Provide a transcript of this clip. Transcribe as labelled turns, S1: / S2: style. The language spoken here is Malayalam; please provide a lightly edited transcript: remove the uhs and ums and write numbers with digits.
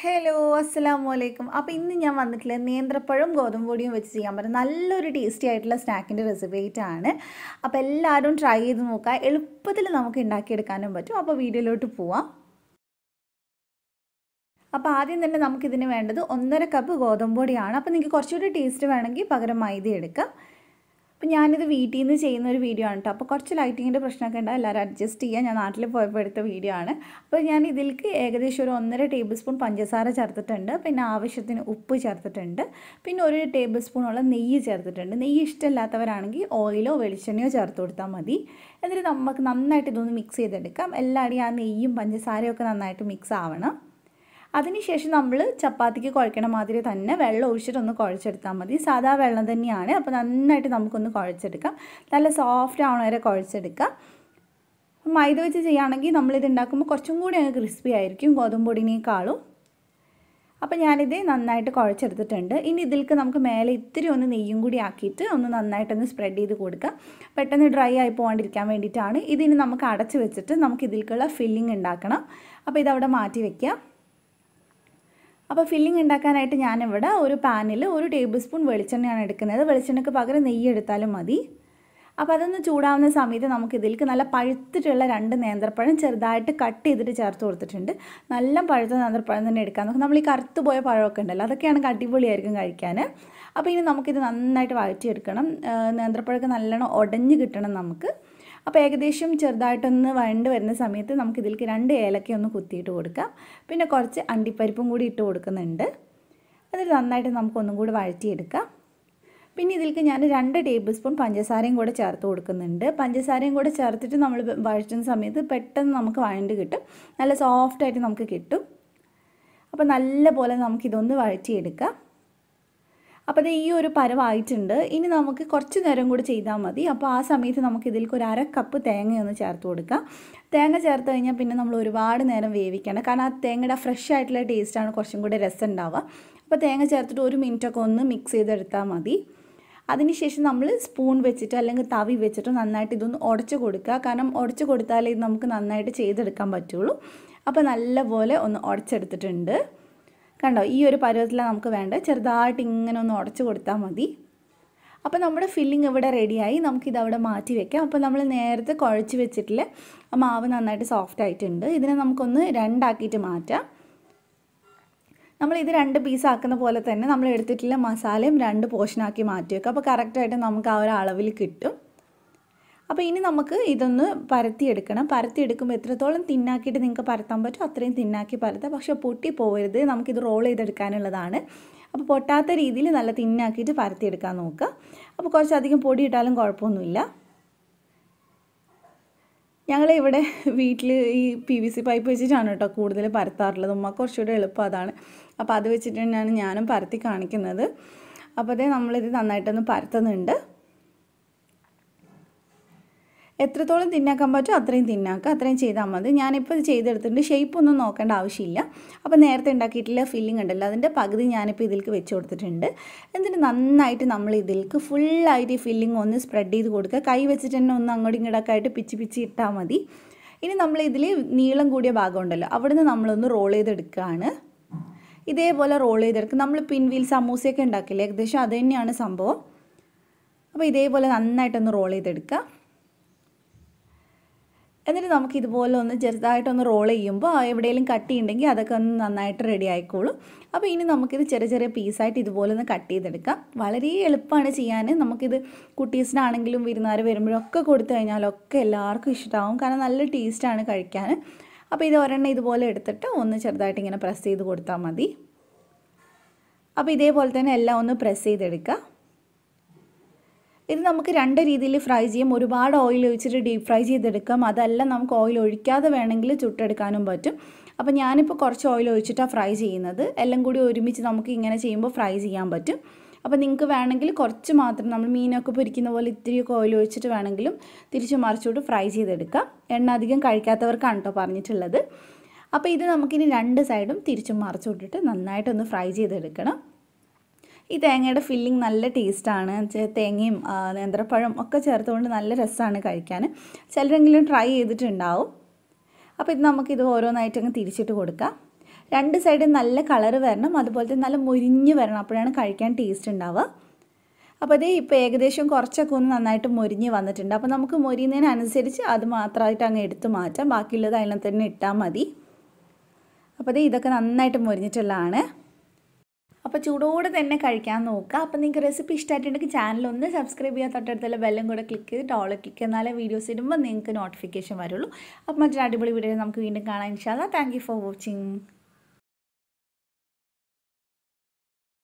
S1: ഹലോ അസ്സലാമലൈക്കും. അപ്പോൾ ഇന്ന് ഞാൻ വന്നിട്ടുള്ള നേന്ത്രപ്പഴം ഗോതമ്പൊടിയും വെച്ച് ചെയ്യാൻ പറ്റും നല്ലൊരു ടേസ്റ്റി ആയിട്ടുള്ള സ്നാക്കിൻ്റെ റെസിപ്പി ആയിട്ടാണ്. അപ്പോൾ എല്ലാവരും ട്രൈ ചെയ്ത് നോക്കുക. എളുപ്പത്തിൽ നമുക്ക് ഉണ്ടാക്കിയെടുക്കാനും പറ്റും. അപ്പോൾ വീഡിയോയിലോട്ട് പോവാം. അപ്പോൾ ആദ്യം തന്നെ നമുക്കിതിന് വേണ്ടത് 1.5 കപ്പ് ഗോതമ്പൊടിയാണ്. അപ്പോൾ നിങ്ങൾക്ക് കുറച്ചുകൂടി ടേസ്റ്റ് വേണമെങ്കിൽ പകരം മൈദ എടുക്കാം. അപ്പോൾ ഞാനിത് വീട്ടിൽ നിന്ന് ചെയ്യുന്ന ഒരു വീഡിയോ ആണ് കേട്ടോ. അപ്പോൾ കുറച്ച് ലൈറ്റിങ്ങിൻ്റെ പ്രശ്നമൊക്കെ ഉണ്ടാകും, എല്ലാവരും അഡ്ജസ്റ്റ് ചെയ്യുക. ഞാൻ നാട്ടിൽ പോയപ്പോൾ എടുത്ത വീഡിയോ ആണ്. അപ്പോൾ ഞാൻ ഇതിലേക്ക് ഏകദേശം ഒരു 1.5 ടേബിൾ സ്പൂൺ പഞ്ചസാര ചേർത്തിട്ടുണ്ട്. പിന്നെ ആവശ്യത്തിന് ഉപ്പ് ചേർത്തിട്ടുണ്ട്. പിന്നെ 1 ടേബിൾ സ്പൂണോളം നെയ്യ് ചേർത്തിട്ടുണ്ട്. നെയ്യ് ഇഷ്ടമില്ലാത്തവരാണെങ്കിൽ ഓയിലോ വെളിച്ചെണ്ണയോ ചേർത്ത് കൊടുത്താൽ മതി. എന്നിട്ട് നമുക്ക് നന്നായിട്ട് ഇതൊന്ന് മിക്സ് ചെയ്തെടുക്കാം. എല്ലാവരുടെയും ആ നെയ്യും പഞ്ചസാരയും ഒക്കെ നന്നായിട്ട് മിക്സ് ആവണം. അതിനുശേഷം നമ്മൾ ചപ്പാത്തിക്ക് കുഴക്കണ മാതിരി തന്നെ വെള്ളം ഒഴിച്ചിട്ടൊന്ന് കുഴച്ചെടുത്താൽ മതി. സാധാ വെള്ളം തന്നെയാണ്. അപ്പോൾ നന്നായിട്ട് നമുക്കൊന്ന് കുഴച്ചെടുക്കാം. നല്ല സോഫ്റ്റ് ആവണ വരെ കുഴച്ചെടുക്കാം. മൈദ വെച്ച് ചെയ്യുകയാണെങ്കിൽ നമ്മളിത് ഉണ്ടാക്കുമ്പോൾ കുറച്ചും കൂടി അങ്ങ് ക്രിസ്പി ആയിരിക്കും ഗോതമ്പൊടിനേക്കാളും. അപ്പോൾ ഞാനിത് നന്നായിട്ട് കുഴച്ചെടുത്തിട്ടുണ്ട്. ഇനി ഇതിലേക്ക് നമുക്ക് മേലെ ഇത്തിരി ഒന്ന് നെയ്യും കൂടി ആക്കിയിട്ട് ഒന്ന് നന്നായിട്ടൊന്ന് സ്പ്രെഡ് ചെയ്ത് കൊടുക്കാം. പെട്ടെന്ന് ഡ്രൈ ആയി പോകാണ്ടിരിക്കാൻ വേണ്ടിയിട്ടാണ്. ഇതിന് നമുക്ക് അടച്ച് വെച്ചിട്ട് നമുക്ക് ഇതിലേക്കുള്ള ഫില്ലിംഗ് ഉണ്ടാക്കണം. അപ്പോൾ ഇതവിടെ മാറ്റി വയ്ക്കാം. അപ്പോൾ ഫില്ലിംഗ് ഉണ്ടാക്കാനായിട്ട് ഞാനിവിടെ ഒരു പാനിൽ 1 ടേബിൾ സ്പൂൺ വെളിച്ചെണ്ണയാണ് എടുക്കുന്നത്. വെളിച്ചെണ്ണയ്ക്ക് പകരം നെയ്യ് എടുത്താലും മതി. അപ്പോൾ അതൊന്ന് ചൂടാവുന്ന സമയത്ത് നമുക്ക് ഇതിലേക്ക് നല്ല പഴുത്തിട്ടുള്ള 2 നേന്ത്രപ്പഴം ചെറുതായിട്ട് കട്ട് ചെയ്തിട്ട് ചേർത്ത് കൊടുത്തിട്ടുണ്ട്. നല്ല പഴുത്ത നേന്ത്രപ്പഴം തന്നെ എടുക്കാൻ നോക്കാം. നമ്മൾ ഈ കറുത്ത് പോയ പഴമൊക്കെ ഉണ്ടല്ലോ, അതൊക്കെയാണ് അടിപൊളിയായിരിക്കും കഴിക്കാൻ. അപ്പോൾ ഇനി നമുക്കിത് നന്നായിട്ട് വഴറ്റിയെടുക്കണം. നേന്ത്രപ്പഴമൊക്കെ നല്ലോണം ഉടഞ്ഞ് കിട്ടണം നമുക്ക്. അപ്പോൾ ഏകദേശം ചെറുതായിട്ടൊന്ന് വഴണ്ട് വരുന്ന സമയത്ത് നമുക്കിതിലേക്ക് 2 ഏലക്ക ഒന്ന് കുത്തിയിട്ട് കൊടുക്കാം. പിന്നെ കുറച്ച് അണ്ടിപ്പരിപ്പും കൂടി ഇട്ട് കൊടുക്കുന്നുണ്ട്. എന്നിട്ട് നന്നായിട്ട് നമുക്കൊന്നും കൂടി വഴറ്റിയെടുക്കാം. പിന്നെ ഇതിലേക്ക് ഞാൻ 2 ടേബിൾ സ്പൂൺ പഞ്ചസാരയും കൂടെ ചേർത്ത് കൊടുക്കുന്നുണ്ട്. പഞ്ചസാരയും കൂടെ ചേർത്തിട്ട് നമ്മൾ വഴറ്റുന്ന സമയത്ത് പെട്ടെന്ന് നമുക്ക് വഴണ്ട് കിട്ടും. നല്ല സോഫ്റ്റായിട്ട് നമുക്ക് കിട്ടും. അപ്പോൾ നല്ല പോലെ നമുക്കിതൊന്ന് വഴറ്റിയെടുക്കാം. അപ്പോൾ അത് ഈ ഒരു പരുവായിട്ടുണ്ട്. ഇനി നമുക്ക് കുറച്ച് നേരം കൂടി ചെയ്താൽ മതി. അപ്പോൾ ആ സമയത്ത് നമുക്ക് ഇതിലേക്ക് ഒരു 1/2 കപ്പ് തേങ്ങയൊന്ന് ചേർത്ത് കൊടുക്കാം. തേങ്ങ ചേർത്ത് കഴിഞ്ഞാൽ പിന്നെ നമ്മൾ ഒരുപാട് നേരം വേവിക്കണം. കാരണം ആ തേങ്ങയുടെ ഫ്രഷ് ആയിട്ടുള്ള ടേസ്റ്റാണ് കുറച്ചും കൂടി രസം ഉണ്ടാവുക. അപ്പോൾ തേങ്ങ ചേർത്തിട്ട് 1 മിനിറ്റൊക്കെ ഒന്ന് മിക്സ് ചെയ്തെടുത്താൽ മതി. അതിനുശേഷം നമ്മൾ സ്പൂൺ വെച്ചിട്ട് അല്ലെങ്കിൽ തവി വെച്ചിട്ട് നന്നായിട്ട് ഇതൊന്ന് ഉടച്ച് കൊടുക്കുക. കാരണം ഉടച്ച് കൊടുത്താലേ ഇത് നമുക്ക് നന്നായിട്ട് ചെയ്തെടുക്കാൻ പറ്റുള്ളൂ. അപ്പോൾ നല്ലപോലെ ഒന്ന് ഉടച്ചെടുത്തിട്ടുണ്ട്. കണ്ടോ, ഈ ഒരു പരുവത്തിലാണ് നമുക്ക് വേണ്ടത്. ചെറുതായിട്ട് ഇങ്ങനെ ഒന്ന് ഉടച്ച് കൊടുത്താൽ മതി. അപ്പോൾ നമ്മുടെ ഫില്ലിംഗ് ഇവിടെ റെഡിയായി. നമുക്കിതവിടെ മാറ്റി വെക്കാം. അപ്പോൾ നമ്മൾ നേരത്തെ കുഴച്ച് വെച്ചിട്ടില്ല മാവ് നന്നായിട്ട് സോഫ്റ്റ് ആയിട്ടുണ്ട്. ഇതിനെ നമുക്കൊന്ന് 2 ആക്കിയിട്ട് മാറ്റാം. നമ്മളിത് 2 പീസ് ആക്കുന്ന പോലെ തന്നെ നമ്മൾ എടുത്തിട്ടുള്ള മസാലയും 2 പോർഷനാക്കി മാറ്റി വെക്കാം. അപ്പോൾ കറക്റ്റായിട്ട് നമുക്ക് ആ ഒരു അളവിൽ കിട്ടും. അപ്പോൾ ഇനി നമുക്ക് ഇതൊന്ന് പരത്തിയെടുക്കണം. പരത്തിയെടുക്കുമ്പോൾ എത്രത്തോളം തിന്നാക്കിയിട്ട് നിങ്ങൾക്ക് പരത്താൻ പറ്റും അത്രയും തിന്നാക്കി പരത്താം. പക്ഷേ പൊട്ടി പോകരുത്. നമുക്കിത് റോൾ ചെയ്തെടുക്കാനുള്ളതാണ്. അപ്പോൾ പൊട്ടാത്ത രീതിയിൽ നല്ല തിന്നാക്കിയിട്ട് പരത്തിയെടുക്കാൻ നോക്കുക. അപ്പോൾ കുറച്ചധികം പൊടി ഇട്ടാലും കുഴപ്പമൊന്നുമില്ല. ഞങ്ങളിവിടെ വീട്ടിൽ ഈ PVC പൈപ്പ് വെച്ചിട്ടാണ് കേട്ടോ കൂടുതൽ പരത്താറുള്ളത്. ഉമ്മ കുറച്ചുകൂടെ എളുപ്പം അതാണ്. അപ്പോൾ അത് വെച്ചിട്ടാണ് ഞാനും പരത്തി കാണിക്കുന്നത്. അപ്പോൾ അതേ നമ്മളിത് നന്നായിട്ടൊന്ന് പരത്തുന്നുണ്ട്. എത്രത്തോളം തിന്നാക്കാൻ പറ്റും അത്രയും തിന്നാക്കുക. അത്രയും ചെയ്താൽ മതി. ഞാനിപ്പോൾ ഇത് ചെയ്തെടുത്തിട്ടുണ്ട്. ഷേപ്പൊന്നും നോക്കേണ്ട ആവശ്യമില്ല. അപ്പോൾ നേരത്തെ ഉണ്ടാക്കിയിട്ടുള്ള ഫില്ലിംഗ് ഉണ്ടല്ലോ, അതിൻ്റെ പകുതി ഞാനിപ്പോൾ ഇതിലേക്ക് വെച്ച് കൊടുത്തിട്ടുണ്ട്. എന്നിട്ട് നന്നായിട്ട് നമ്മൾ ഇതിലേക്ക് ഫുള്ളായിട്ട് ഈ ഫില്ലിംഗ് ഒന്ന് സ്പ്രെഡ് ചെയ്ത് കൊടുക്കുക. കൈ വെച്ചിട്ട് തന്നെ ഒന്ന് അങ്ങോട്ടും ഇങ്ങോട്ടൊക്കെ ആയിട്ട് പിച്ചി ഇട്ടാൽ മതി. ഇനി നമ്മൾ ഇതിൽ നീളം കൂടിയ ഭാഗം ഉണ്ടല്ലോ, അവിടുന്ന് നമ്മളൊന്ന് റോൾ ചെയ്തെടുക്കുകയാണ്. ഇതേപോലെ റോൾ ചെയ്തെടുക്കുക. നമ്മൾ പിൻവീൽ സമൂസയൊക്കെ ഉണ്ടാക്കില്ലേ, ഏകദേശം അത് തന്നെയാണ് സംഭവം. അപ്പോൾ ഇതേപോലെ നന്നായിട്ടൊന്ന് റോൾ ചെയ്തെടുക്കുക. എന്നിട്ട് നമുക്ക് ഇതുപോലെ ഒന്ന് ചെറുതായിട്ടൊന്ന് റോൾ ചെയ്യുമ്പോൾ എവിടെയെങ്കിലും കട്ടിയുണ്ടെങ്കിൽ അതൊക്കെ ഒന്ന് നന്നായിട്ട് റെഡി ആയിക്കോളും. അപ്പോൾ ഇനി നമുക്കിത് ചെറിയ ചെറിയ പീസായിട്ട് ഇതുപോലെ ഒന്ന് കട്ട് ചെയ്തെടുക്കാം. വളരെ എളുപ്പമാണ് ചെയ്യാൻ. നമുക്കിത് കുട്ടീസിനാണെങ്കിലും വിരുന്നുകാർ വരുമ്പോഴൊക്കെ കൊടുത്തു കഴിഞ്ഞാലൊക്കെ എല്ലാവർക്കും ഇഷ്ടമാവും. കാരണം നല്ല ടേസ്റ്റാണ് കഴിക്കാൻ. അപ്പോൾ ഇത് ഒരെണ്ണം ഇതുപോലെ എടുത്തിട്ട് ഒന്ന് ചെറുതായിട്ട് ഇങ്ങനെ പ്രസ് ചെയ്ത് കൊടുത്താൽ മതി. അപ്പോൾ ഇതേപോലെ തന്നെ എല്ലാം ഒന്ന് പ്രസ് ചെയ്തെടുക്കുക. ഇത് നമുക്ക് 2 രീതിയിൽ ഫ്രൈ ചെയ്യാം. ഒരുപാട് ഓയിൽ ഒഴിച്ചിട്ട് ഡീപ്പ് ഫ്രൈ ചെയ്തെടുക്കാം. അതല്ല നമുക്ക് ഓയിൽ ഒഴിക്കാതെ വേണമെങ്കിൽ ചുട്ടെടുക്കാനും പറ്റും. അപ്പോൾ ഞാനിപ്പോൾ കുറച്ച് ഓയിൽ ഒഴിച്ചിട്ടാണ് ഫ്രൈ ചെയ്യുന്നത്. എല്ലാം കൂടി ഒരുമിച്ച് നമുക്ക് ഇങ്ങനെ ചെയ്യുമ്പോൾ ഫ്രൈ ചെയ്യാൻ പറ്റും. അപ്പോൾ നിങ്ങൾക്ക് വേണമെങ്കിൽ കുറച്ച് മാത്രം നമ്മൾ മീനൊക്കെ പൊരിക്കുന്ന പോലെ ഇത്തിരിയൊക്കെ ഓയിൽ ഒഴിച്ചിട്ട് വേണമെങ്കിലും തിരിച്ച് മറിച്ചോട്ട് ഫ്രൈ ചെയ്തെടുക്കാം. എണ്ണ അധികം കഴിക്കാത്തവർക്കാണ് കേട്ടോ പറഞ്ഞിട്ടുള്ളത്. അപ്പോൾ ഇത് നമുക്കിനി 2 സൈഡും തിരിച്ചും മറിച്ചോട്ടിട്ട് നന്നായിട്ടൊന്ന് ഫ്രൈ ചെയ്തെടുക്കണം. ഈ തേങ്ങയുടെ ഫില്ലിംഗ് നല്ല ടേസ്റ്റാണ്. തേങ്ങയും നേന്ത്രപ്പഴം ഒക്കെ ചേർത്തുകൊണ്ട് നല്ല രസമാണ് കഴിക്കാൻ. ചിലരെങ്കിലും ട്രൈ ചെയ്തിട്ടുണ്ടാവും. അപ്പോൾ ഇത് നമുക്കിത് ഓരോന്നായിട്ട് അങ്ങ് തിരിച്ചിട്ട് കൊടുക്കാം. രണ്ട് സൈഡും നല്ല കളർ വരണം, അതുപോലെ തന്നെ നല്ല മുരിഞ്ഞ് വരണം, അപ്പോഴാണ് കഴിക്കാൻ ടേസ്റ്റ് ഉണ്ടാവുക. അപ്പോൾ അതേ ഇപ്പോൾ ഏകദേശം കുറച്ചൊക്കെ ഒന്ന് നന്നായിട്ട് മുരിഞ്ഞ് വന്നിട്ടുണ്ട്. അപ്പോൾ നമുക്ക് മുരിയുന്നതിനനുസരിച്ച് അത് മാത്രമായിട്ട് അങ്ങ് എടുത്ത് മാറ്റാം, ബാക്കിയുള്ളത് അതിനകത്ത് തന്നെ ഇട്ടാൽ മതി. അപ്പോൾ അതേ ഇതൊക്കെ നന്നായിട്ട് മുരിഞ്ഞിട്ടുള്ളതാണ്. അപ്പോൾ ചൂടോടെ തന്നെ കഴിക്കാൻ നോക്കുക. അപ്പോൾ നിങ്ങൾക്ക് റെസിപ്പി ഇഷ്ടമായിട്ടുണ്ടെങ്കിൽ ചാനൽ ഒന്ന് സബ്സ്ക്രൈബ് ചെയ്യുക, തൊട്ടടുത്തുള്ള ബെല്ലും കൂടെ ക്ലിക്ക് ചെയ്ത് ഓൾ ക്ലിക്ക് എന്നാലേ വീഡിയോസ് ഇടുമ്പോൾ നിങ്ങൾക്ക് നോട്ടിഫിക്കേഷൻ വരുള്ളൂ. അപ്പോൾ മറ്റൊരു അടിപൊളി വീഡിയോ നമുക്ക് വീണ്ടും കാണാം ഇൻഷാ അല്ലാഹ്. Thank you for watching.